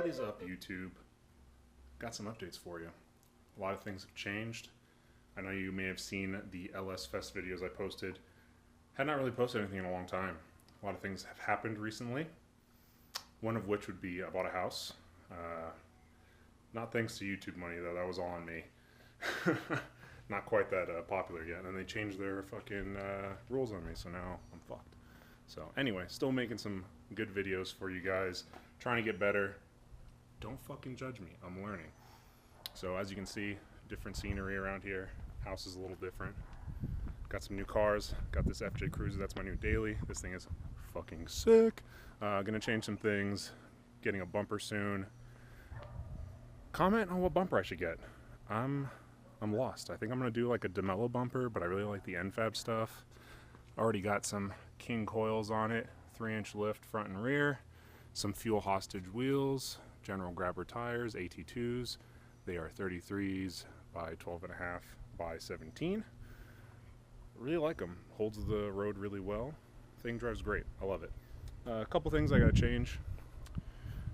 What is up, YouTube? Got some updates for you. A lot of things have changed. I know you may have seen the LS Fest videos I posted. Had not really posted anything in a long time. A lot of things have happened recently. One of which would be I bought a house. Not thanks to YouTube money though, that was all on me. Not quite that popular yet, and they changed their fucking rules on me, so now I'm fucked. So anyway, still making some good videos for you guys, trying to get better. Don't fucking judge me, I'm learning. So as you can see, different scenery around here. House is a little different. Got some new cars, got this FJ Cruiser, that's my new daily. This thing is fucking sick. Gonna change some things, getting a bumper soon. Comment on what bumper I should get. I'm lost. I think I'm gonna do like a DeMello bumper, but I really like the NFAB stuff. Already got some King coils on it, 3-inch lift front and rear, some fuel hostage wheels, general grabber tires, AT2s. They are 33s by 12.5 by 17. Really like them. Holds the road really well. Thing drives great. I love it. A couple things I gotta change,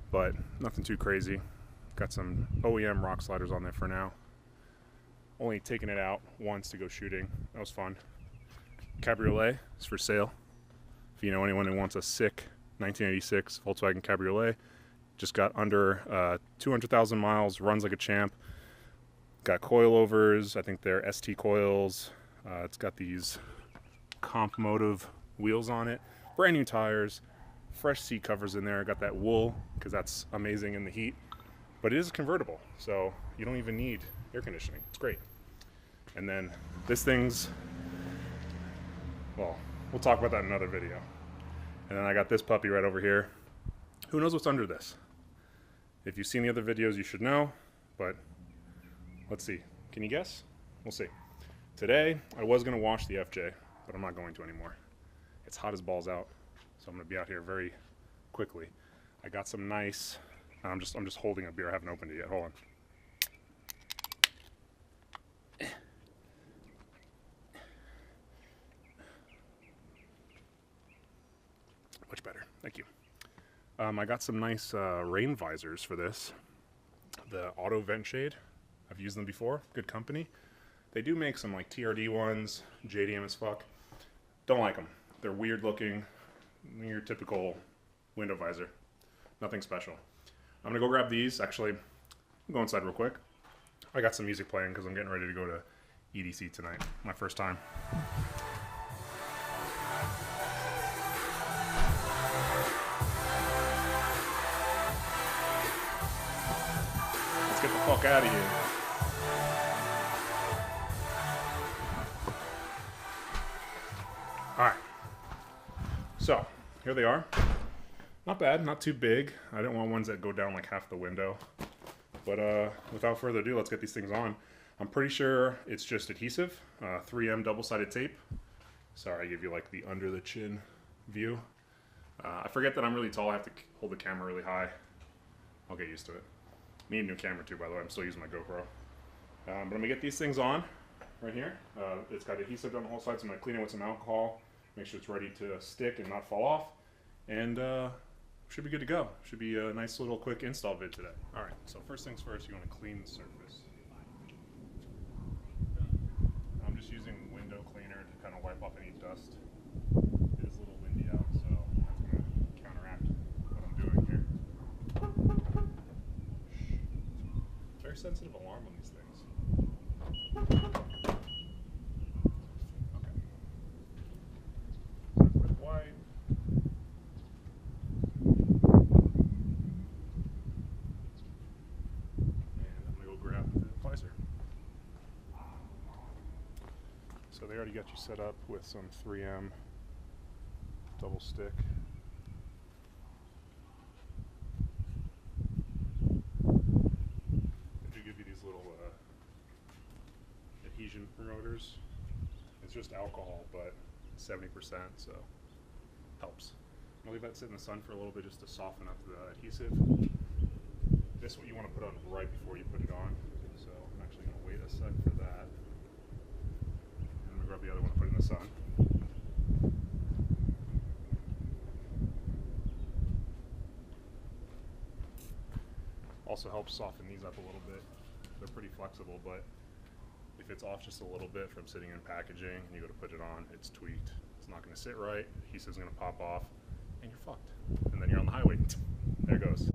but nothing too crazy. Got some OEM rock sliders on there for now. Only taking it out once to go shooting. That was fun. Cabriolet is for sale. If you know anyone who wants a sick 1986 Volkswagen Cabriolet, just got under 200,000 miles, runs like a champ. Got coilovers, I think they're ST coils. It's got these comp motive wheels on it. Brand new tires, fresh seat covers in there. Got that wool, because that's amazing in the heat. But it is convertible, so you don't even need air conditioning. It's great. And then this thing's, well, we'll talk about that in another video. And then I got this puppy right over here. Who knows what's under this? If you've seen the other videos, you should know, but let's see. Can you guess? We'll see. Today, I was gonna wash the FJ, but I'm not going to anymore. It's hot as balls out, so I'm gonna be out here very quickly. I got some nice, I'm just holding a beer, I haven't opened it yet, hold on. Much better, thank you. I got some nice rain visors for this. The Auto Vent Shade, I've used them before, good company. They do make some like TRD ones, JDM as fuck. Don't like them. They're weird looking, your typical window visor. Nothing special. I'm gonna go grab these. Actually, I'll go inside real quick. I got some music playing because I'm getting ready to go to EDC tonight. My first time. Let's get the fuck out of here. Alright, so here they are. Not bad, not too big. I didn't want ones that go down like half the window. But without further ado, let's get these things on. I'm pretty sure it's just adhesive, 3M double-sided tape. Sorry, I give you like the under the chin view. I forget that I'm really tall, I have to hold the camera really high. I'll get used to it. Need a new camera too, by the way, I'm still using my GoPro. But I'm gonna get these things on. Right here. It's got adhesive on the whole side, so I'm going to clean it with some alcohol, make sure it's ready to stick and not fall off, and should be good to go. Should be a nice little quick install vid today. Alright, so first things first, you want to clean the surface. I'm just using window cleaner to kind of wipe off any dust. It is a little windy out, so that's going to counteract what I'm doing here. Very sensitive alarm on these things. So they already got you set up with some 3M double stick. They do give you these little adhesion promoters. It's just alcohol, but 70%, so helps. I'm gonna leave that sit in the sun for a little bit just to soften up the adhesive. This is what you want to put on right before you put it on. So I'm actually gonna wait a sec for that. Grab the other one and put it in the sun. Also helps soften these up a little bit. They're pretty flexible, but if it's off just a little bit from sitting in packaging and you go to put it on, it's tweaked. It's not going to sit right, adhesive's going to pop off, and you're fucked. And then you're on the highway. There it goes.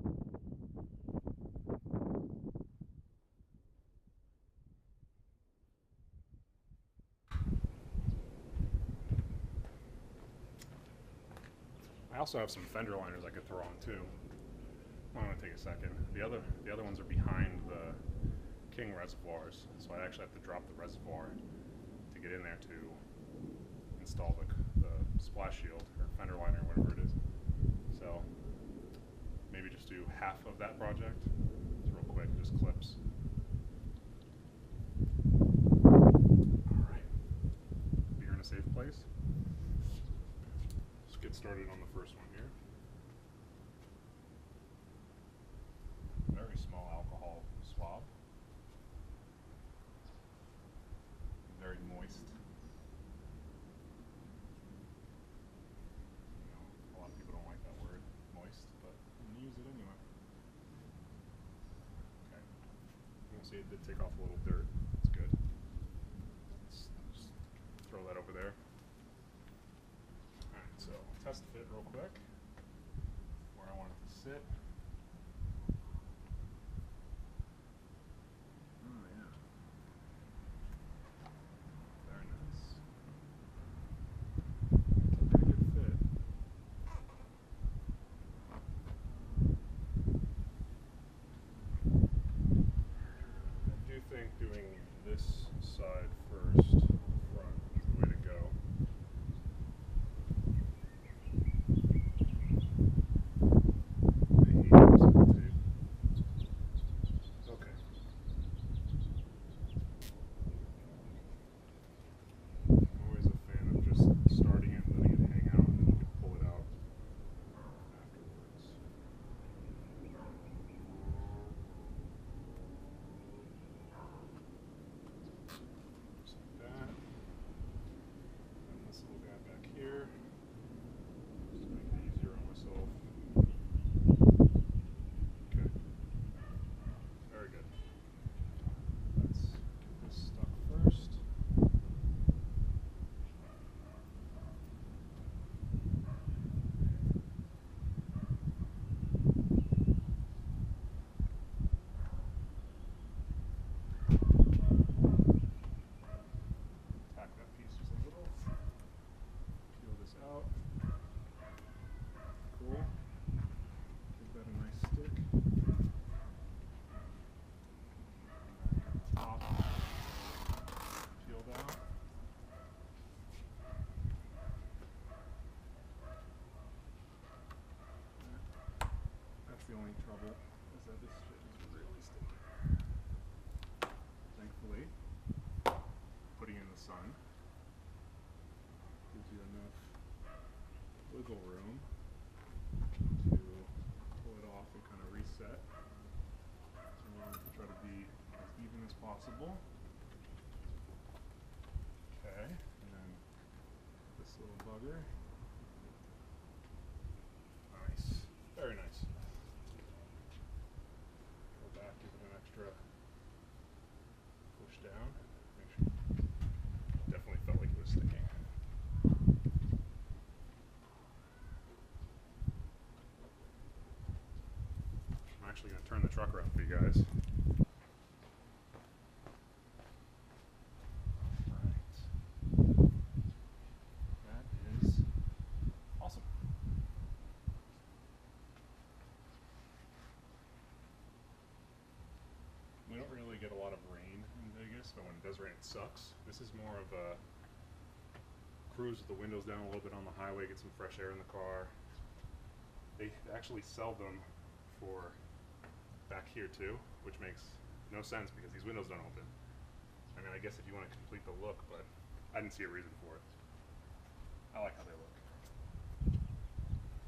I also have some fender liners I could throw on too. I'm going to take a second. The other ones are behind the King reservoirs, so I actually have to drop the reservoir to get in there to install the splash shield or fender liner, whatever it is. So maybe just do half of that project. It's real quick, just clips. Alright, you're in a safe place. Let's get started on the first one here. Very small alcohol swab. Very moist. You know, a lot of people don't like that word, moist, but I'm gonna use it anyway. Okay. You'll see it did take off a little dirt. That's good. Let's just throw that over there. Alright, so test fit real quick. Where I want it to sit. Doing this side first, front, is the way to go. I hate using tape. Okay. I'm always a fan of just starting it and letting it hang out, and then you can pull it out afterwards. The only trouble is that this shit is really sticky. Thankfully, putting it in the sun gives you enough wiggle room to pull it off and kind of reset. So we want to try to be as even as possible. Okay, and then this little bugger. Nice, very nice. Push down. Make sure. Definitely felt like it was sticking. I'm actually going to turn the truck around for you guys. Alright. That is awesome. We don't really get a lot of rain in Vegas, but when it does rain, it sucks. This is more of a cruise with the windows down a little bit on the highway, get some fresh air in the car. They actually sell them for back here too, which makes no sense because these windows don't open. I mean, I guess if you want to complete the look, but I didn't see a reason for it. I like how they look.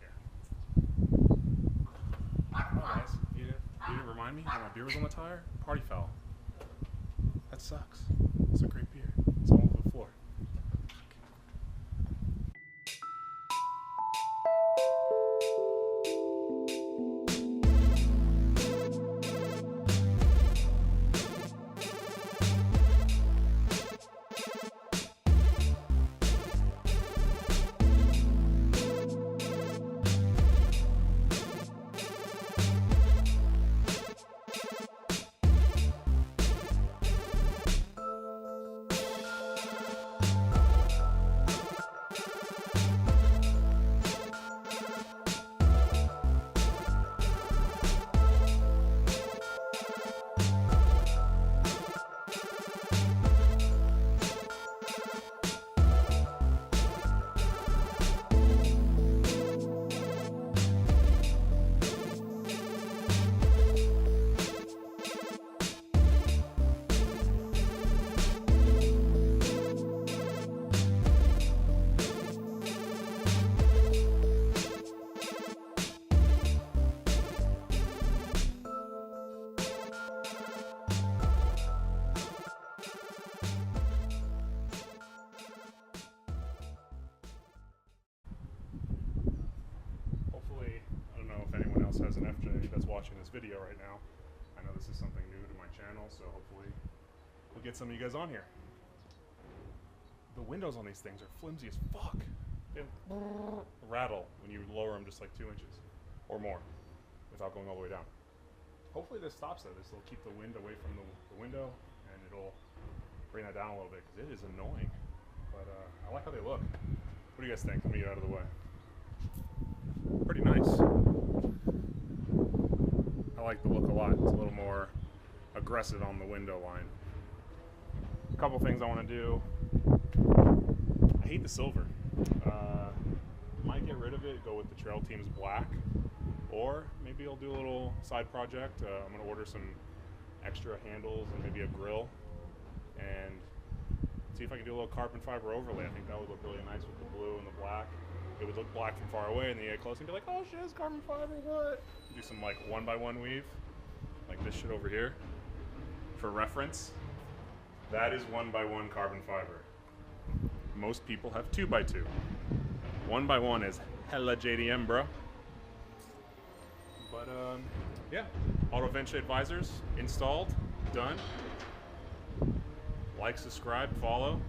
Here. Oh, guys, you didn't remind me when my beer was on the tire? Party foul. That sucks. It's a great beer. It's all over the floor. this as an FJ that's watching this video right now. I know this is something new to my channel, so hopefully we'll get some of you guys on here. The windows on these things are flimsy as fuck. They rattle when you lower them just like 2 inches or more without going all the way down. Hopefully this stops that. This will keep the wind away from the window, and it'll bring that down a little bit because it is annoying. But I like how they look. What do you guys think? Let me get out of the way. Pretty nice. I like the look a lot. It's a little more aggressive on the window line. A couple things I want to do. I hate the silver. Might get rid of it, go with the Trail Team's black, or maybe I'll do a little side project. I'm going to order some extra handles and maybe a grill, and see if I can do a little carbon fiber overlay. I think that would look really nice with the blue and the black. It would look black from far away, and then you get close and be like, oh shit, it's carbon fiber, what? Do some like 1x1 weave, like this shit over here. For reference, that is 1x1 carbon fiber. Most people have 2x2. 1x1 is hella JDM, bro. But yeah, auto vent shade visors installed, done. Like, subscribe, follow.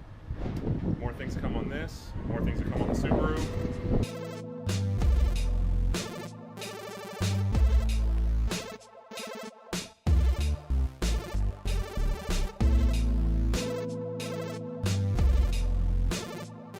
More things come on this. More things that come on the Subaru.